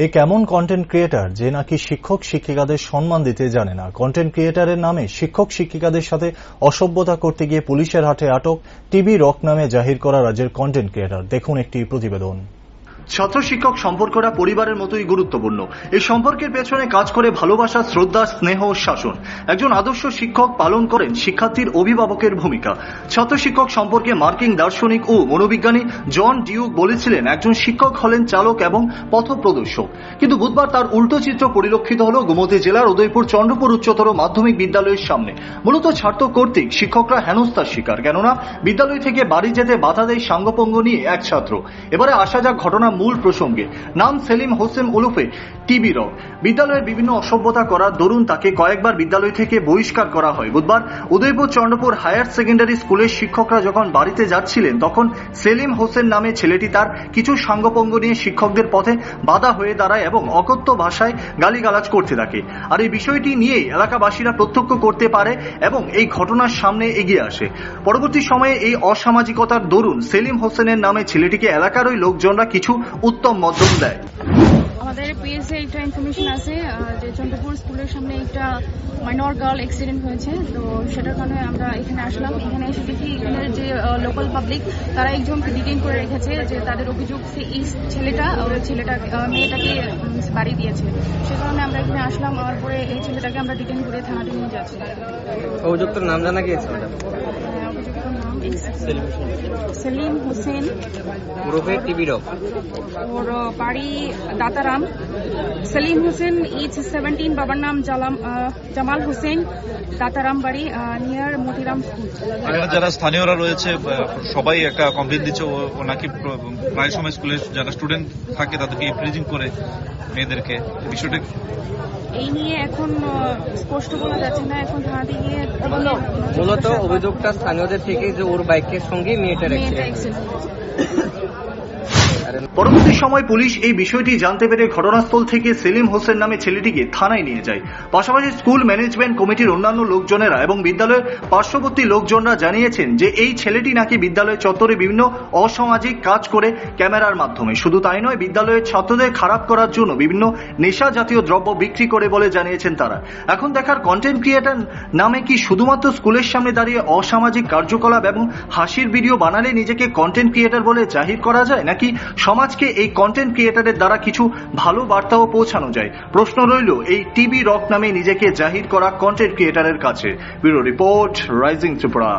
এই কেমন content creator যে নাকি শিক্ষক শিক্ষিকাদের সম্মান দিতে জানে না। কন্টেন্ট ক্রিয়েটারের নামে শিক্ষক শিক্ষিকাদের সাথে অসভ্যতা করতে গিয়ে পুলিশের হাতে আটক টিভি রক নামে জাহির করা রাজ্যের কন্টেন্ট ক্রিয়েটার। দেখুন একটি প্রতিবেদন। ছাত্র শিক্ষক সম্পর্কটা পরিবারের মতোই গুরুত্বপূর্ণ। এই সম্পর্কের পেছনে কাজ করে ভালোবাসা, শ্রদ্ধা, স্নেহ ও শাসন। একজন আদর্শ শিক্ষক পালন করেন শিক্ষার্থীর অভিভাবকের ভূমিকা। ছাত্র শিক্ষক সম্পর্কে মার্কিন দার্শনিক ও মনোবিজ্ঞানী জন ডিউক বলেছিলেন, একজন শিক্ষক হলেন চালক এবং পথপ্রদর্শক। কিন্তু বুধবার তার উল্টো চিত্র পরিলক্ষিত হল গোমতী জেলার উদয়পুর চন্দ্রপুর উচ্চতর মাধ্যমিক বিদ্যালয়ের সামনে। মূলত ছাত্র কর্তৃক শিক্ষকরা হেনস্থার শিকার, কেননা বিদ্যালয় থেকে বাড়ি যেতে বাধা দেয় সাঙ্গপঙ্গ নিয়ে এক ছাত্র। এবারে আসা যাক ঘটনা মূল প্রসঙ্গে। নাম সেলিম হোসেন ওরফে টিবি রক। বিদ্যালয়ের বিভিন্ন অসভ্যতা করার দরুন তাকে কয়েকবার বিদ্যালয় থেকে বহিষ্কার করা হয়। বুধবার উদয়পুর চন্দ্রপুর হায়ার সেকেন্ডারি স্কুলের শিক্ষকরা যখন বাড়িতে যাচ্ছিলেন, তখন সেলিম হোসেন নামে ছেলেটি তার কিছু সাঙ্গপঙ্গ নিয়ে শিক্ষকদের পথে বাধা হয়ে দাঁড়ায় এবং অকথ্য ভাষায় গালিগালাজ করতে থাকে। আর এই বিষয়টি নিয়েই এলাকাবাসীরা প্রত্যক্ষ করতে পারে এবং এই ঘটনার সামনে এগিয়ে আসে। পরবর্তী সময়ে এই অসামাজিকতার দরুন সেলিম হোসেনের নামে ছেলেটিকে এলাকার ওই লোকজনরা কিছু উত্তম মধ্যম দেয়। আমাদের পিএসএ একটা ইনফরমেশন আছে যে চন্দ্রপুর স্কুলের সামনে একটা মাইনর গার্ল অ্যাক্সিডেন্ট হয়েছে। তো সেটার কারণে আমরা এখানে আসলাম। এখানে এসে দেখি এখানে যে লোকাল পাবলিক তারা একজনকে ডিটেইন করে রেখেছে, যে তাদের অভিযোগ এই মেয়েটাকে বাড়ি দিয়েছে। সে কারণে আমরা এখানে আসলাম। আর পরে এই ছেলেটাকে আমরা ডিটেইন করে থানাতে নিয়ে যাচ্ছি। অভিযুক্তের নাম জানা গিয়েছে ম্যাডাম? অভিযুক্তর নাম সেলিম হোসেন ওরফে টিবি রক। ওর বাড়ি দাতারাম। সেলিম হোসেন ইজ 17, বাবার নাম জামাল হোসেন, দাতারাম বাড়ি নিয়ার মতিরাম স্কুল। যারা স্থানীয়রা রয়েছে সবাই একটা কমপ্লেন দিচ্ছে, ও নাকি প্রায় সময় স্কুলে যারা স্টুডেন্ট থাকে তাদেরকে ইনফ্রিজিং করে মেয়েদেরকে। বিষয়টা এই নিয়ে এখন স্পষ্ট বলা যাচ্ছে না। এখন থানাতে গিয়ে মূলত অভিযোগটা স্থানীয়দের থেকে যে ওর বাইকের সঙ্গে মেয়েটার অ্যাক্সিডেন্ট। পরবর্তী সময় পুলিশ এই বিষয়টি জানতে পেরে ঘটনাস্থল থেকে সেলিম হোসেন নামে ছেলেটিকে থানায় নিয়ে যায়। পাশাপাশি স্কুল ম্যানেজমেন্ট কমিটির অন্যান্য লোকজনেরা এবং বিদ্যালয়ের পার্শ্ববর্তী লোকজনরা জানিয়েছেন যে এই ছেলেটি নাকি বিদ্যালয় চত্বরে বিভিন্ন অসামাজিক কাজ করে ক্যামেরার মাধ্যমে। শুধু তাই নয়, বিদ্যালয়ের ছাত্রদের খারাপ করার জন্য বিভিন্ন নেশা জাতীয় দ্রব্য বিক্রি করে বলে জানিয়েছেন তারা। এখন দেখার, কন্টেন্ট ক্রিয়েটর নামে কি শুধুমাত্র স্কুলের সামনে দাঁড়িয়ে অসামাজিক কার্যকলাপ এবং হাসির ভিডিও বানালে নিজেকে কন্টেন্ট ক্রিয়েটর বলে জাহির করা যায়, নাকি সমাজকে এই কন্টেন্ট ক্রিয়েটরের দ্বারা কিছু ভালো বার্তাও পৌঁছানো যায়? প্রশ্ন রইল এই টিভি রক নামে নিজেকে জাহির করা কন্টেন্ট ক্রিয়েটরের কাছে। Bureau report, rising Tripura.